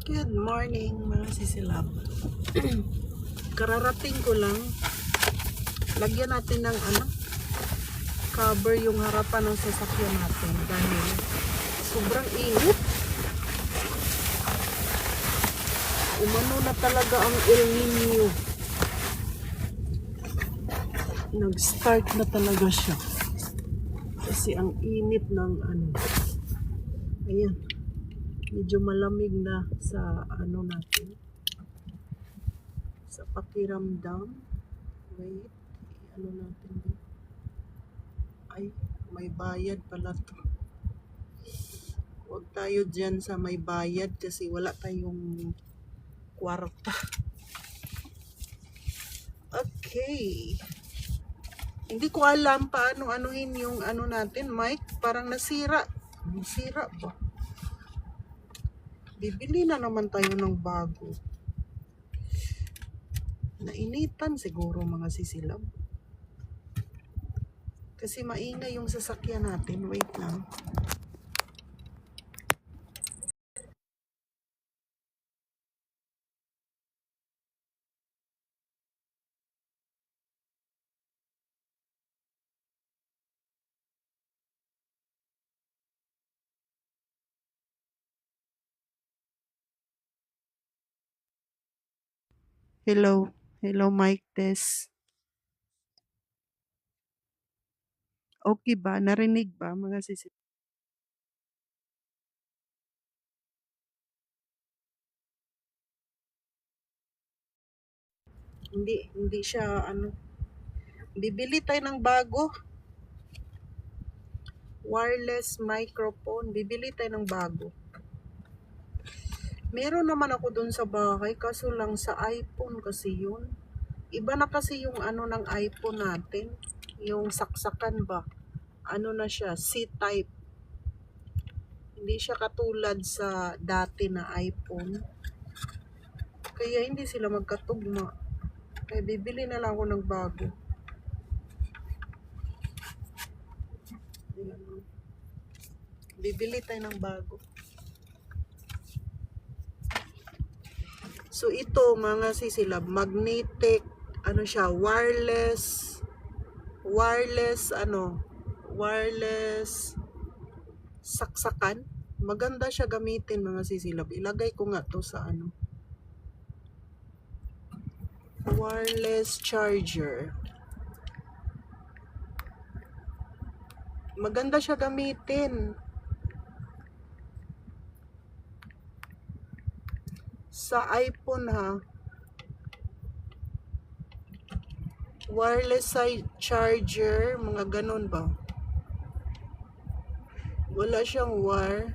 Good morning mga sisilab. Kararating ko lang. Lagyan natin ng cover yung harapan ng sasakyan natin dahil sobrang init. Umano na talaga ang El Nino. Nag-start na talaga siya. Kasi ang init ng ayan. Medyo malamig na sa natin. Sa pakiramdam. Wait. Natin dito. Ay, may bayad pala to. Huwag tayo dyan sa may bayad kasi wala tayong kwarta. Okay. Hindi ko alam paano anuhin yung natin, mic. Parang nasira. Nasira ba? Bibili na naman tayo ng bago. Nainitan siguro mga sisilab. Kasi maingay yung sasakyan natin. Wait lang. Hello. Hello, mic test. Okay ba? Narinig ba mga sisilab? Hindi siya Bibili tayo ng bago. Wireless microphone. Bibili tayo ng bago. Meron naman ako dun sa bahay, kaso lang sa iPhone kasi yun. Iba na kasi yung ng iPhone natin. Yung saksakan ba? Na siya? C-type. Hindi siya katulad sa dati na iPhone. Kaya hindi sila magkatugma. Kaya bibili na lang ako ng bago. Bibili tayo ng bago. So ito mga sisilab, magnetic, siya, wireless saksakan. Maganda siya gamitin mga sisilab. Ilagay ko nga to sa wireless charger. Maganda siya gamitin. Sa iPhone ha. Wireless charger, mga ganun ba? Wala siyang wire.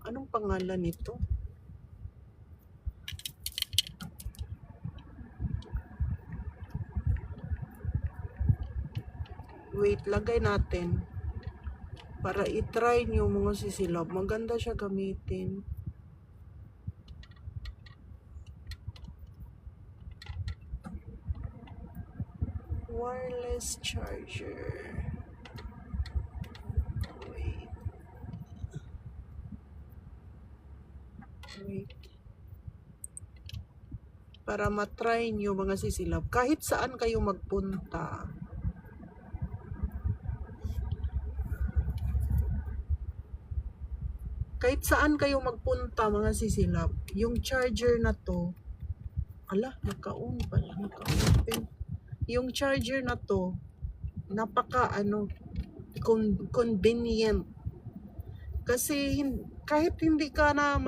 Anong pangalan nito? Wait, lagay natin. Para i-try nyo mga sisilab. Maganda siya gamitin. Wireless charger. Wait. Para matry nyo mga sisilab. Kahit saan kayo magpunta. Kahit saan kayo magpunta mga sisilab. Yung charger na to. Naka-on pala. Naka-open. Yung charger na to. Napaka convenient. Kasi kahit hindi ka na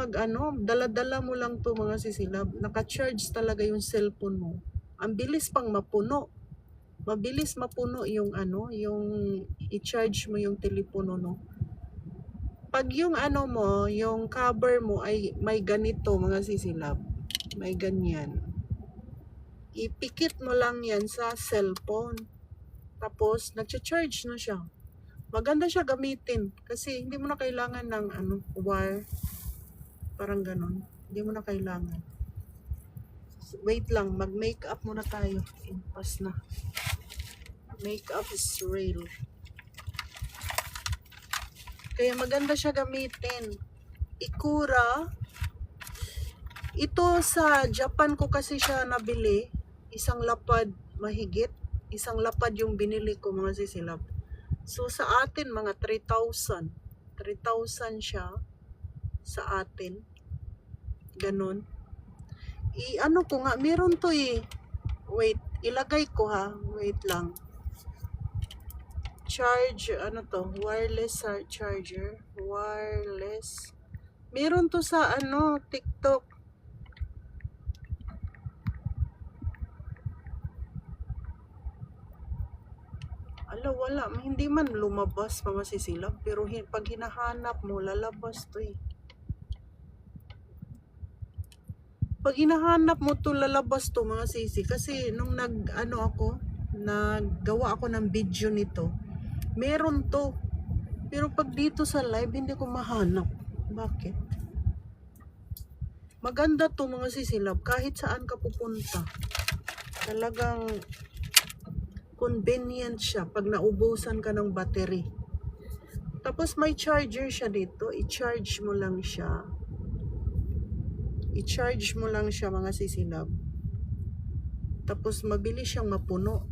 dala-dala mo lang to mga sisilab, naka-charge talaga yung cellphone mo. Ang bilis pang mapuno. Mabilis mapuno yung yung i-charge mo yung telepono no. Pag yung yung cover mo ay may ganito mga sisilab. May ganyan. Ipikit mo lang yan sa cellphone. Tapos nagcha-charge na siya. Maganda siya gamitin kasi hindi mo na kailangan ng wire. Parang ganon. Hindi mo na kailangan. Wait lang, mag-makeup muna tayo. Impas na. Makeup is real. Kaya maganda siya gamitin. Ikura. Ito sa Japan ko kasi siya nabili. Isang lapad mahigit. Isang lapad yung binili ko mga sisilab. So sa atin mga 3,000. 3,000 siya sa atin. Ganon. I-ano ko nga, meron to eh. Wait, ilagay ko ha. Wait lang. Charge, ano to? Wireless charger. Wireless. Meron to sa ano, TikTok. Ala, wala. Hindi man lumabas pa masisilab. Pero pag hinahanap mo, lalabas to eh. Pag hinahanap mo to, lalabas to mga sisi. Kasi nung naggawa ako ng video nito, meron to. Pero pag dito sa live, hindi ko mahanap. Bakit? Maganda to mga sisilab. Kahit saan ka pupunta. Talagang convenient siya pag naubusan ka ng battery. Tapos may charger siya dito. I-charge mo lang siya. I-charge mo lang siya mga sisilab. Tapos mabilis siyang mapuno.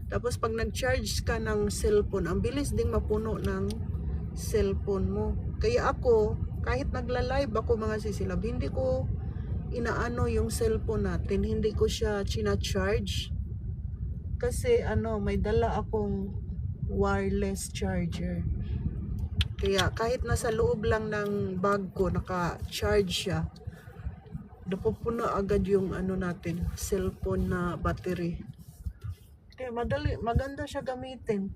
Tapos pag nag-charge ka ng cellphone, ang bilis ding mapuno ng cellphone mo. Kaya ako, kahit nagla-live ako mga sisilab, hindi ko inaano yung cellphone natin. Hindi ko siya china-charge. Kasi may dala akong wireless charger. Kaya kahit nasa loob lang ng bag ko, naka-charge siya, napupuno agad yung natin, cellphone na battery. Kaya maganda siya gamitin.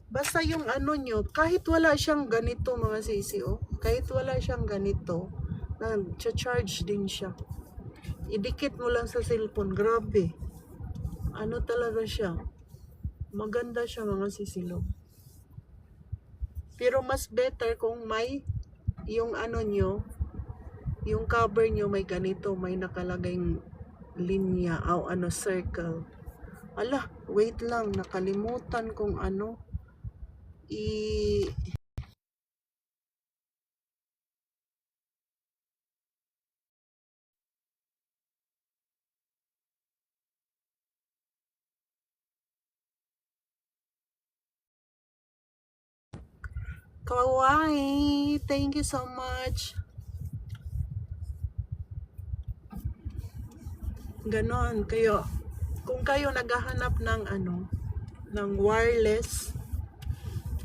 Basta yung nyo, kahit wala siyang ganito mga sisi, kahit wala siyang ganito, nag-charge din siya. Idikit mo lang sa cellphone, grabe. Ano talaga siya? Maganda siya mga sisilog. Pero mas better kung may yung nyo, yung cover nyo may ganito, may nakalagayng linya o circle. Ala, wait lang, nakalimutan kung kawaii, thank you so much. Ganon, kung kayo naghahanap ng wireless,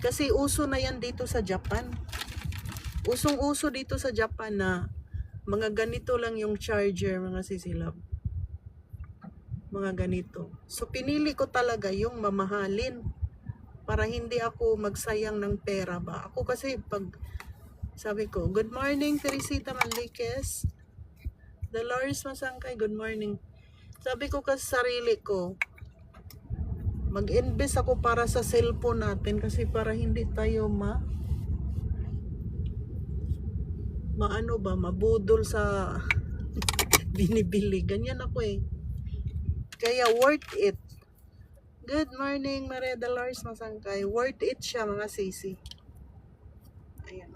kasi uso na yan dito sa Japan. Usong-uso dito sa Japan na mga ganito lang yung charger, mga sisilab. Mga ganito. So, pinili ko talaga yung mamahalin para hindi ako magsayang ng pera ba. Ako kasi sabi ko, good morning, Teresita Manliques. Dolores Masangkay, good morning. Sabi ko kasi sarili ko, mag-invest ako para sa cellphone natin kasi para hindi tayo mabudol sa binibili. Ganyan ako eh. Kaya worth it. Good morning, Maria Dolores Masangkay. Worth it siya mga sisi. Ayan.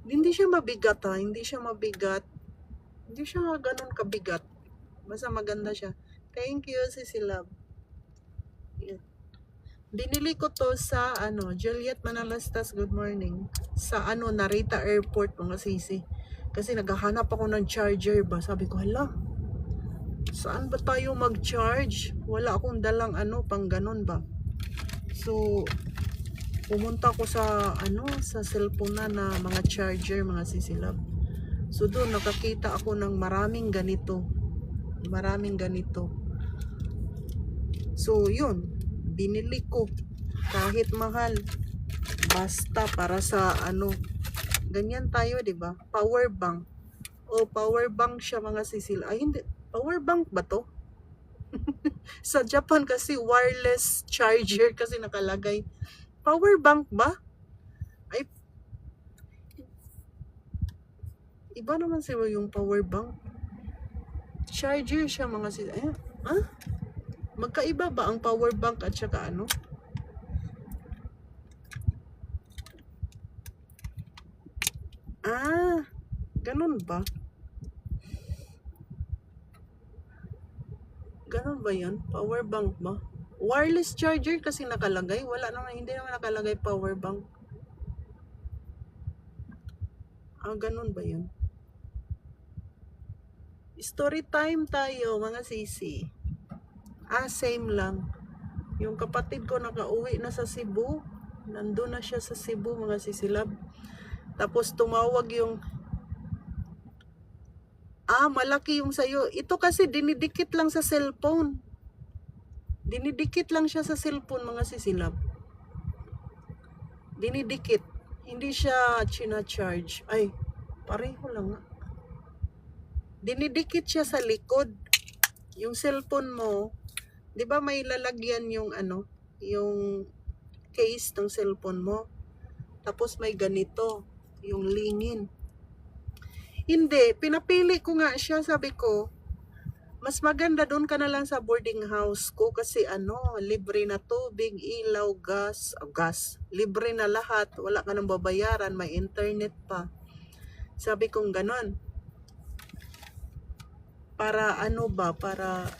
Hindi siya mabigat ha. Hindi siya mabigat. Hindi siya ganun kabigat. Basta maganda siya. Thank you, Sisi Love. Ayan. Binili ko to sa Juliet Manalastas, good morning. Sa Narita Airport mga sisi. Kasi naghahanap ako ng charger ba. Sabi ko, hala, saan ba tayo mag-charge? Wala akong dalang pang ganun ba. So, pumunta ko sa sa cellphone na mga charger, mga sisilab. So, doon nakakita ako ng maraming ganito. Maraming ganito. So, yun. Binili ko. Kahit mahal. Basta para sa ganyan tayo, 'di ba? Power bank. Power bank siya mga sisilab. Ay, hindi. Power bank ba to? Sa Japan kasi wireless charger kasi nakalagay. Power bank ba? Ay, iba naman siya yung power bank. Charger siya mga magkaiba ba ang power bank at saka Ganun ba? Ganun ba yun? Power bank ba? Wireless charger kasi nakalagay. Wala naman, hindi naman nakalagay power bank. Ganun ba yun? Story time tayo, mga sisi. Same lang. Yung kapatid ko nakauwi na sa Cebu. Nandun na siya sa Cebu, mga sisilab. Tapos tumawag yung, malaki yung sayo. Ito kasi dinidikit lang sa cellphone. Dinidikit lang siya sa cellphone, mga sisilab. Dinidikit. Hindi siya china-charge. Ay, pareho lang nga. Dinidikit siya sa likod. Yung cellphone mo, 'di ba may lalagyan yung yung case ng cellphone mo. Tapos may ganito, yung lingin. Hindi, pinapili ko nga siya, sabi ko, mas maganda doon ka na lang sa boarding house ko kasi libre na tubig, ilaw, gas, libre na lahat, wala ka nang babayaran, may internet pa. Sabi kong ganon. Para para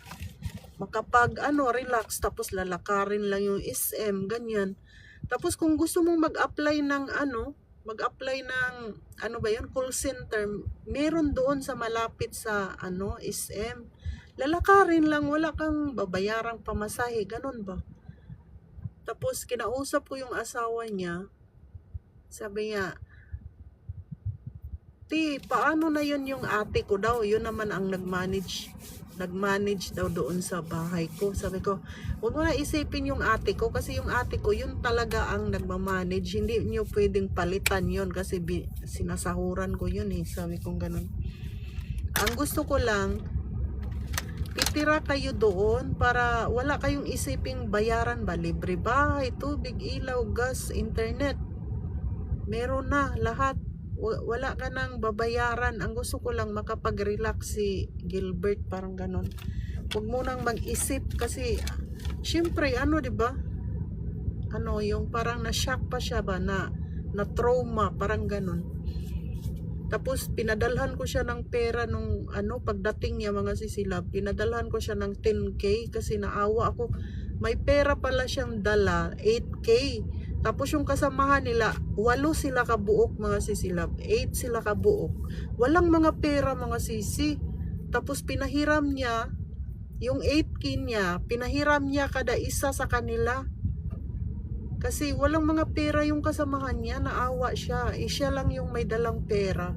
makapag relax, tapos lalakarin lang yung SM, ganyan. Tapos kung gusto mong mag-apply ng call center, meron doon sa malapit sa SM. Lalakarin lang, wala kang babayarang pamasahe, ganun ba? Tapos kinausap ko yung asawa niya, sabi niya, paano na yun yung ate ko daw? Yun naman ang nag-manage daw doon sa bahay ko. Sabi ko, huwag mo na isipin yung ate ko kasi yung ate ko, yun talaga ang nagmamanage. Hindi nyo pwedeng palitan yun kasi sinasahuran ko yun eh. Sabi ko ganun. Ang gusto ko lang, titira kayo doon para wala kayong isiping bayaran ba? Libre bahay, tubig, ilaw, gas, internet. Meron na lahat. Wala ka nang babayaran. Ang gusto ko lang makapag-relax si Gilbert, parang ganon. Huwag mo nang mag-isip kasi syempre di ba? Yung parang na-shock pa siya ba na trauma, parang ganon. Tapos pinadalhan ko siya ng pera nung pagdating niya, mga sisilab. Pinadalhan ko siya ng 10K kasi naawa ako. May pera pala siyang dala, 8K. Tapos yung kasamahan nila, 8 sila kabuok, mga sisilab. 8 sila kabuok. Walang mga pera, mga sisi. Tapos pinahiram niya, yung 8K niya, pinahiram niya kada isa sa kanila. Kasi walang mga pera yung kasamahan niya, naawa siya. Siya lang yung may dalang pera.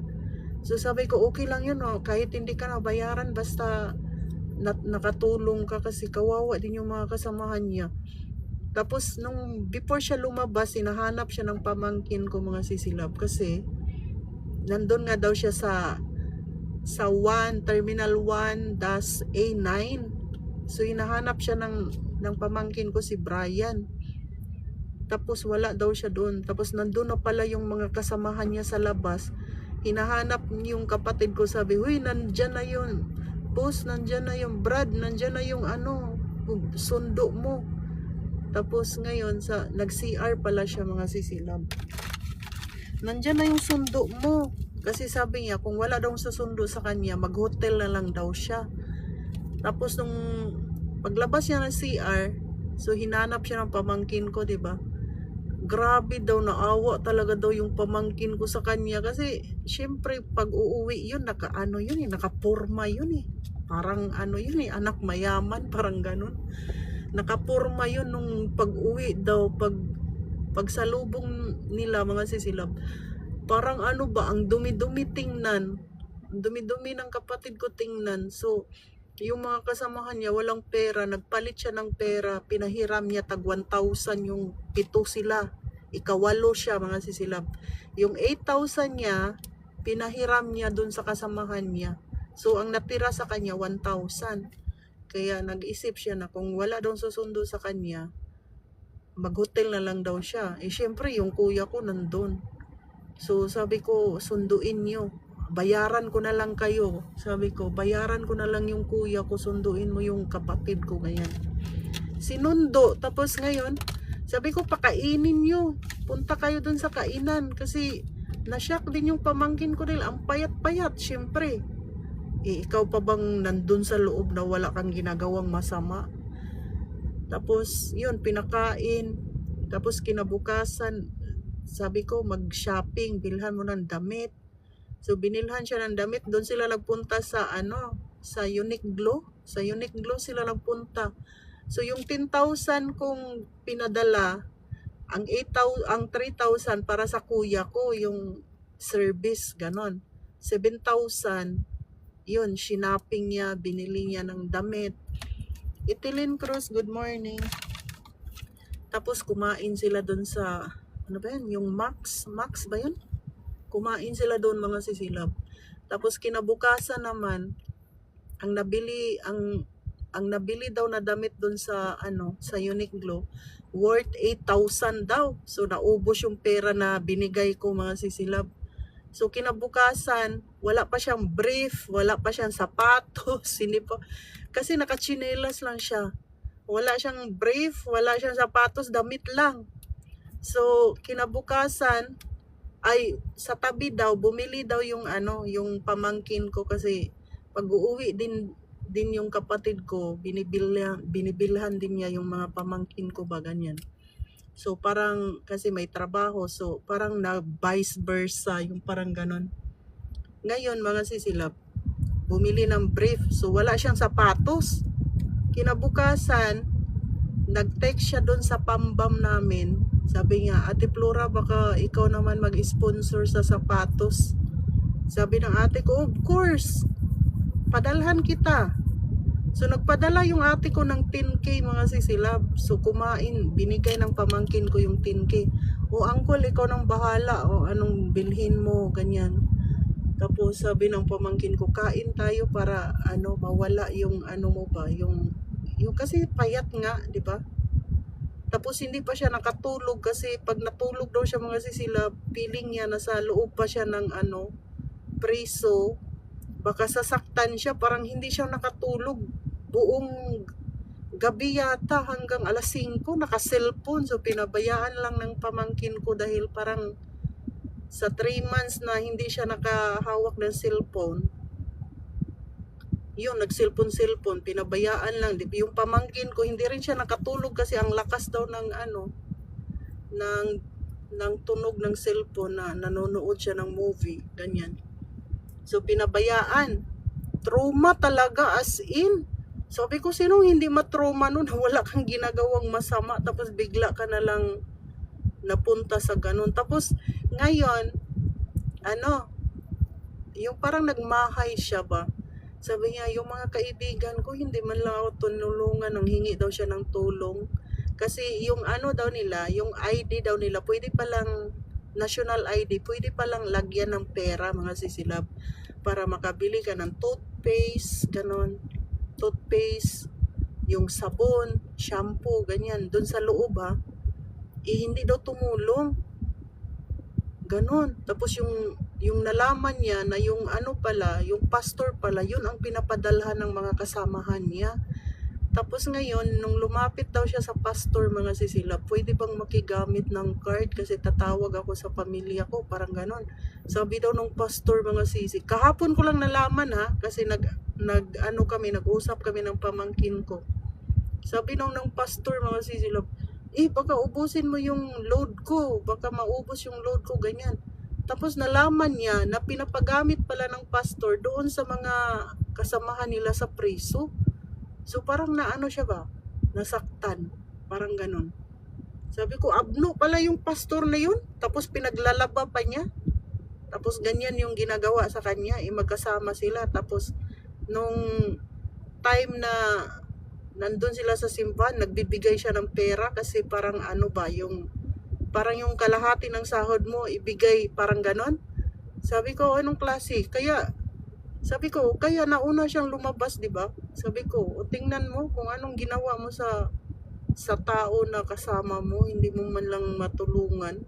So sabi ko, okay lang yun, kahit hindi ka nabayaran, basta nakatulong ka kasi kawawa din yung mga kasamahan niya. Tapos nung before siya lumabas, hinahanap siya ng pamangkin ko, mga sisilab, kasi nandun nga daw siya sa Terminal 1-A9. So hinahanap siya ng pamangkin ko, si Brian. Tapos wala daw siya doon. Tapos nandun na pala yung mga kasamahan niya sa labas. Hinahanap yung kapatid ko, sabi, huy, nandyan na yun. Boss, nandyan na yung Brad, nandyan na yung sundo mo. Tapos ngayon, nag-CR pala siya, mga sisilab. Nandyan na yung sundo mo. Kasi sabi niya, kung wala daw sa sundo sa kanya, mag-hotel na lang daw siya. Tapos nung paglabas niya ng CR, so hinanap siya ng pamangkin ko, diba? Grabe daw, naawa talaga daw yung pamangkin ko sa kanya. Kasi, syempre, pag uuwi yun, nakapurma yun eh. Parang anak mayaman, parang ganun. Nakapurma yun nung pag-uwi daw, pagsalubong nila, mga sisilab. Parang ang dumi-dumi tingnan. Ang dumi-dumi ng kapatid ko tingnan. So, yung mga kasamahan niya, walang pera. Nagpalit siya ng pera. Pinahiram niya, tag 1,000 yung 7 sila. Ikawalo siya, mga sisilab. Yung 8,000 niya, pinahiram niya dun sa kasamahan niya. So, ang natira sa kanya, 1,000. Kaya nag-isip siya na kung wala daw susundo sa kanya, mag-hotel na lang daw siya. Syempre, yung kuya ko nandun. So, sabi ko, sunduin niyo. Bayaran ko na lang kayo. Sabi ko, bayaran ko na lang yung kuya ko, sunduin mo yung kapatid ko, ganyan. Sinundo. Tapos ngayon, sabi ko, pakainin niyo. Punta kayo dun sa kainan. Kasi, Na-shock din yung pamangkin ko dahil ang payat-payat, syempre. Ikaw pa bang nandun sa loob na wala kang ginagawang masama? Tapos, yun, pinakain. Tapos, kinabukasan, sabi ko, mag-shopping, bilhan mo ng damit. So, binilhan siya ng damit. Doon sila nagpunta sa, sa Uniqlo. Sa Uniqlo sila nagpunta. So, yung 10,000 kong pinadala, ang 3,000 para sa kuya ko, yung service, ganon. 7,000, yun, shinaping niya, binili niya ng damit. Itilin Cruz, good morning. Tapos kumain sila doon sa, ano ba yun, yung Max ba yun? Kumain sila doon mga sisilab. Tapos kinabukasan naman, ang nabili daw na damit doon sa, sa Uniqlo, worth 8,000 daw. So naubos yung pera na binigay ko mga sisilab. So kinabukasan, wala pa siyang brief, wala pa siyang sapatos, hindi pa, kasi nakachinelas lang siya. Wala siyang brief, wala siyang sapatos, damit lang. So kinabukasan, ay sa tabi daw, bumili daw yung yung pamangkin ko kasi pag uuwi din yung kapatid ko, binibilhan din niya yung mga pamangkin ko ba, ganyan. So parang kasi may trabaho, so parang na vice versa, yung parang ganon. Ngayon mga sisilab, bumili ng brief, so wala siyang sapatos. Kinabukasan, nag-text siya doon sa pambam namin. Sabi niya, Ate Flora, baka ikaw naman mag-sponsor sa sapatos. Sabi ng ate ko, of course, padalhan kita. So nagpadala yung ate ko ng 10K mga sisilab. So kumain, binigay ng pamangkin ko yung 10K. O uncle, ikaw nang bahala, o anong bilhin mo, ganyan. Tapos sabi ng pamangkin ko, kain tayo para mawala yung mo ba, yung kasi payat nga, di ba? Tapos hindi pa siya nakatulog kasi pag natulog daw siya mga sisilab, feeling niya nasa loob pa siya ng preso. Baka sasaktan siya, parang hindi siya nakatulog buong gabi yata hanggang alas 5, naka-cellphone. So pinabayaan lang ng pamangkin ko dahil parang sa 3 months na hindi siya nakahawak ng cellphone. Yun, nag-cellphone, pinabayaan lang. Yung pamangkin ko, hindi rin siya nakatulog kasi ang lakas daw ng ng tunog ng cellphone na nanonood siya ng movie, ganyan. So pinabayaan. Trauma talaga, as in. Sabi ko, sinong hindi matrauma nun? Wala kang ginagawang masama, tapos bigla ka na lang napunta sa ganun. Tapos ngayon, yung parang nagmahay siya ba? Sabi niya, yung mga kaibigan ko, hindi man lang ako tunulungan, nang hingi daw siya ng tulong. Kasi yung daw nila, yung ID daw nila, pwede palang, national ID, pwede palang lagyan ng pera mga sisilab para makabili ka ng toothpaste, ganon. Toothpaste, yung sabon, shampoo, ganyan, dun sa loob ha. Hindi daw tumulong. Ganon. Tapos yung nalaman niya na yung pala, yung pastor pala, yun ang pinapadalhan ng mga kasamahan niya. Tapos ngayon, nung lumapit daw siya sa pastor mga sisilab, pwede bang makigamit ng card kasi tatawag ako sa pamilya ko, parang ganon. Sabi daw nung pastor mga sisi, kahapon ko lang nalaman ha, kasi nag-usap kami ng pamangkin ko. Sabi nung pastor mga sisilab, baka ubusin mo yung load ko, baka maubos yung load ko, ganyan. Tapos nalaman niya na pinapagamit pala ng pastor doon sa mga kasamahan nila sa preso. So parang siya ba? Nasaktan. Parang ganun. Sabi ko, abno pala yung pastor na yun. Tapos pinaglalaba pa niya. Tapos ganyan yung ginagawa sa kanya. Magkasama sila. Tapos nung time na nandun sila sa simbahan, nagbibigay siya ng pera kasi parang parang yung kalahati ng sahod mo ibigay, parang ganon. Sabi ko, anong klase? Sabi ko, kaya nauna siyang lumabas, di ba? Sabi ko, tingnan mo kung anong ginawa mo sa tao na kasama mo, hindi mo man lang matulungan.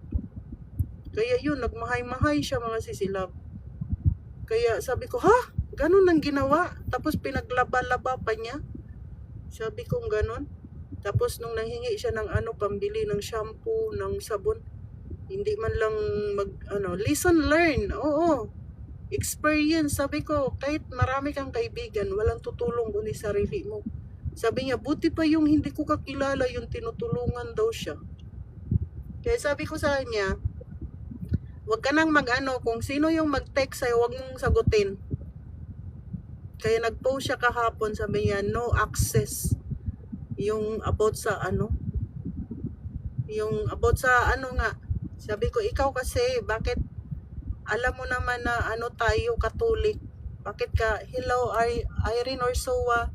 Kaya yun, nagmahay-mahay siya mga sisilab. Kaya sabi ko, ha? Ganun ang ginawa? Tapos pinaglaba-laba pa niya. Sabi ko, ganun. Tapos nung nanghingi siya ng pambili ng shampoo, ng sabon, Hindi man lang listen, learn. Oo. Experience, sabi ko, kahit marami kang kaibigan, walang tutulong kundi sarili mo. Sabi niya, buti pa yung hindi ko kakilala, yung tinutulungan daw siya. Kaya sabi ko sa kanya, wag ka nang kung sino yung mag-text sa'yo, wag mong sagutin. Kaya nag-post siya kahapon, sabi niya, no access. Yung about sa nga. Sabi ko, ikaw kasi, bakit alam mo naman na tayo Katolik? Bakit ka, hello Irene Orsoa,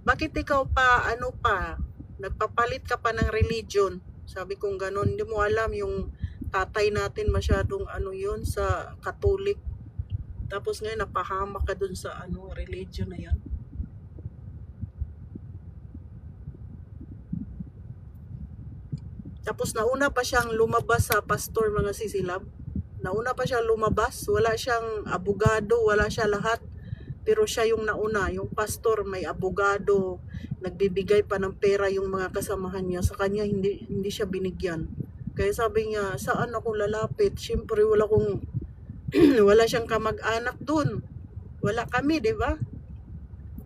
bakit ikaw pa, nagpapalit ka pa ng religion? Sabi kong ganon, hindi mo alam yung tatay natin masyadong yun sa Katolik. Tapos ngayon napahamak ka dun sa religion na yan. Tapos nauna pa siyang lumabas sa pastor, mga sisilab. Nauna pa siya lumabas, wala siyang abogado, wala siya lahat. Pero siya yung nauna, yung pastor may abogado, nagbibigay pa ng pera yung mga kasamahan niya. Sa kanya hindi siya binigyan. Kaya sabi niya, saan ako lalapit? Siyempre wala wala siyang kamag-anak doon. Wala kami, di ba?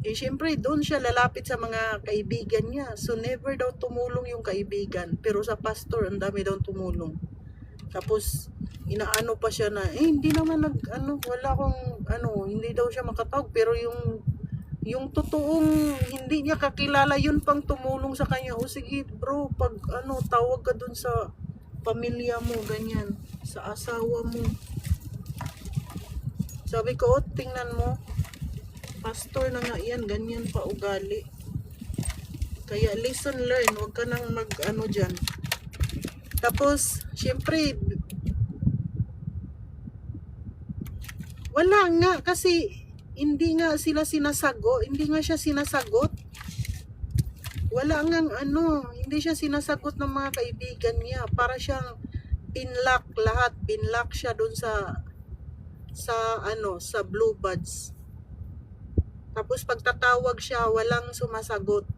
Siyempre doon siya lalapit sa mga kaibigan niya. So never daw tumulong yung kaibigan. Pero sa pastor, ang dami daw tumulong. Tapos inaano pa siya na hindi naman wala akong hindi daw siya makatawag, pero yung totoong hindi niya kakilala yun pang tumulong sa kanya. O sige bro, pag tawag ka dun sa pamilya mo, ganyan, sa asawa mo. Sabi ko, tingnan mo, pastor na nga yan, ganyan pa ugali. Kaya listen, learn, wag ka nang dyan. Tapos syempre wala nga, kasi hindi nga siya sinasagot. Wala ngang hindi siya sinasagot ng mga kaibigan niya. Para siyang binlock siya dun sa Blue Buds. Tapos pagtatawag siya, walang sumasagot.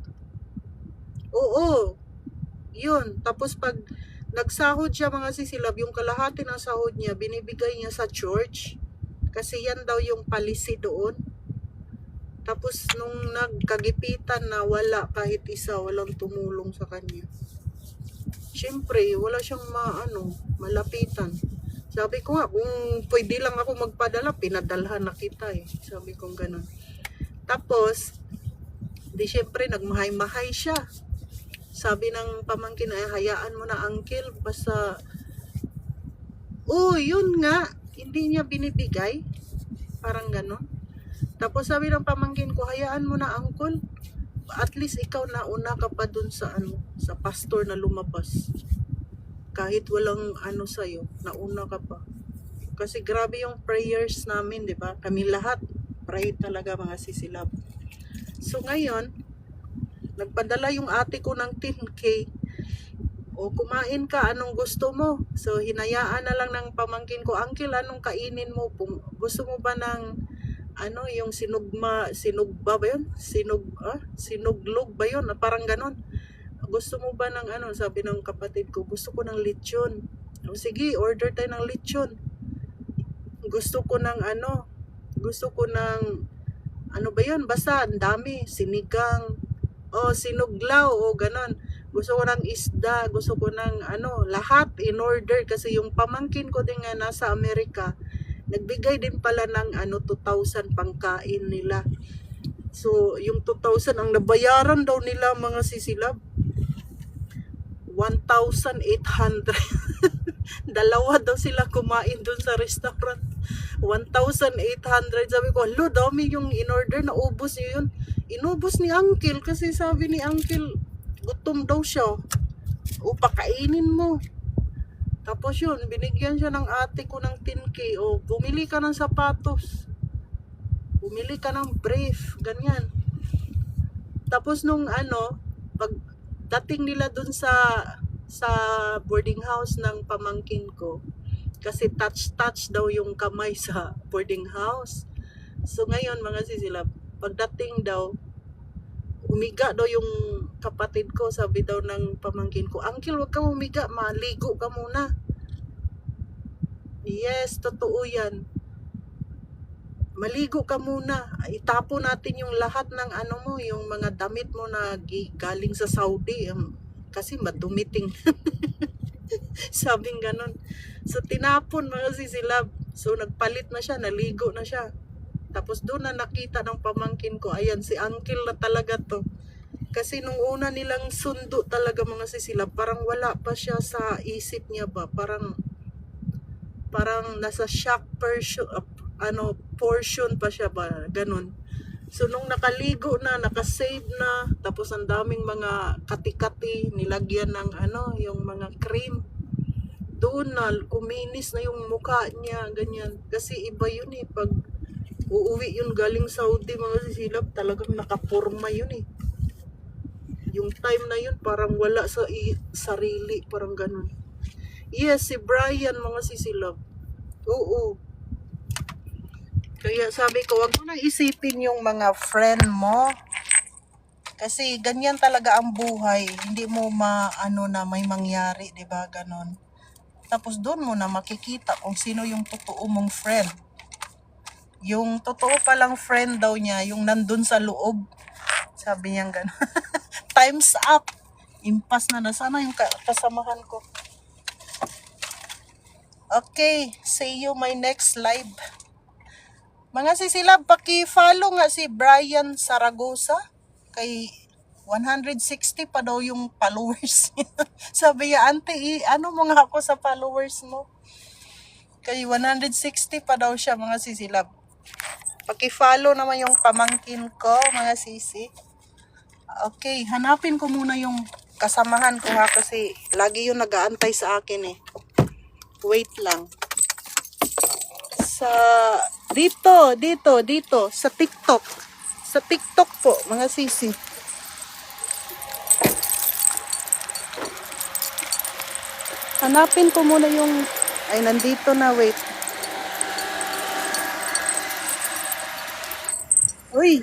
Oo, yun. Tapos pag nagsahod siya, mga sisilab, yung kalahati ng sahod niya, binibigay niya sa church. Kasi yan daw yung policy doon. Tapos nung nagkagipitan na wala kahit isa, walang tumulong sa kanya. Siyempre, wala siyang malapitan. Sabi ko nga, kung pwede lang ako magpadala, pinadalhan na kita eh. Sabi ko ganun. Tapos, siyempre, nagmahay-mahay siya. Sabi ng pamangkin, ay hayaan mo na uncle, basta, yun nga, hindi niya binibigay. Parang ganon. Tapos sabi ng pamangkin ko, hayaan mo na uncle, at least ikaw nauna ka pa dun sa sa pastor na lumabas. Kahit walang sa'yo, nauna ka pa. Kasi grabe yung prayers namin, di ba? Kami lahat, pray talaga, mga sisilab. So ngayon, nagpadala yung ate ko ng 10K. O kumain ka, anong gusto mo? So hinayaan na lang ng pamangkin ko, uncle, anong kainin mo? Gusto mo ba ng yung sinugba ba yun? Sinuglog ba yun? Parang ganon. Gusto mo ba ng sabi ng kapatid ko, gusto ko ng lechon. O sige, order tayo ng lechon. Gusto ko ng ba yun? Basta, ang dami. Sinigang, sinuglaw, ganon. Gusto ko ng isda, gusto ko ng lahat in order. Kasi yung pamangkin ko din nga nasa Amerika, nagbigay din pala ng 2,000 pangkain nila. So, yung 2,000 ang nabayaran daw nila, mga sisilab. 1,800. Dalawa daw sila kumain dun sa restaurant. 1,800. Sabi ko, alo, dami yung in-order, naubos niyo yun. Inubos ni uncle kasi sabi ni uncle, gutom daw siya. O, pakainin mo. Tapos yun, binigyan siya ng ate ko ng 10K. O, bumili ka ng sapatos. Bumili ka ng brief. Ganyan. Tapos nung pag dating nila dun sa boarding house ng pamangkin ko, kasi touch daw yung kamay sa boarding house. So ngayon, mga sisilab, pagdating daw, umiga daw yung kapatid ko, sabi daw ng pamangkin ko, uncle, wag ka umiga, maligo ka muna. Yes, totoo yan. Maligo ka muna. Itapo natin yung lahat ng ano mo, yung mga damit mo na galing sa Saudi. Kasi madumiting. Sabing ganon. So, tinapon mga sisilab. So, nagpalit na siya, naligo na siya. Tapos doon na nakita ng pamangkin ko, ayan, si uncle na talaga to. Kasi nung una nilang sundo talaga mga sisilab, parang wala pa siya sa isip niya ba. Parang nasa shock portion pa siya ba, ganun. So nung nakaligo na, nakasave na, tapos ang daming mga kati-kati, nilagyan ng yung mga cream. Doon na, kuminis na yung mukha niya, ganyan. Kasi iba yun eh, pag uuwi yun galing Saudi mga sisilab, talagang nakapurma yun eh. Yung time na yun, parang wala sa sarili, parang ganun. Yes, si Brian mga sisilab. Oo. Kaya sabi ko, wag mo nang isipin yung mga friend mo. Kasi ganyan talaga ang buhay. Hindi mo na may mangyari, 'di ba? Ganon. Tapos doon mo na makikita kung sino yung totoo mong friend. Yung totoo palang friend daw niya, yung nandun sa loob. Sabi niya ganon. Time's up. Impas na. Sana yung kasamahan ko. Okay, see you my next live. Mga sisilab, paki-follow nga si Brian Zaragoza. Kay 160 pa daw yung followers niya. Sabi niya, auntie, ano mo nga ako sa followers mo? Kay 160 pa daw siya mga sisilab. Paki-follow naman yung pamangkin ko mga sisi. Okay, hanapin ko muna yung kasamahan ko ha kasi lagi yung nag-aantay sa akin eh. Wait lang. Dito, sa TikTok. Sa TikTok po, mga sisi. Hanapin ko muna yung, ay nandito na, wait. Uy!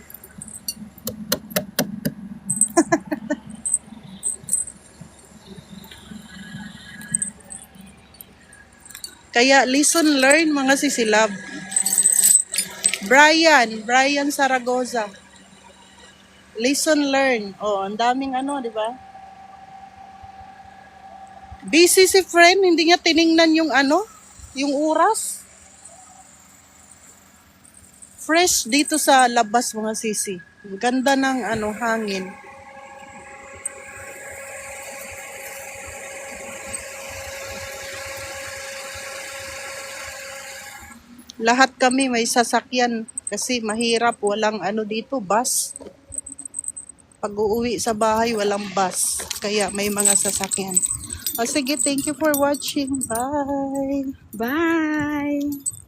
Kaya listen, learn mga sisilab. Brian Zaragoza. Listen, learn. Oh, ang daming di ba? Busy si friend, hindi niya tiningnan yung yung oras. Fresh dito sa labas mga sisi. Ganda ng hangin. Lahat kami may sasakyan kasi mahirap, walang dito, bus. Pag uuwi sa bahay, walang bus. Kaya may mga sasakyan. O sige, thank you for watching. Bye! Bye!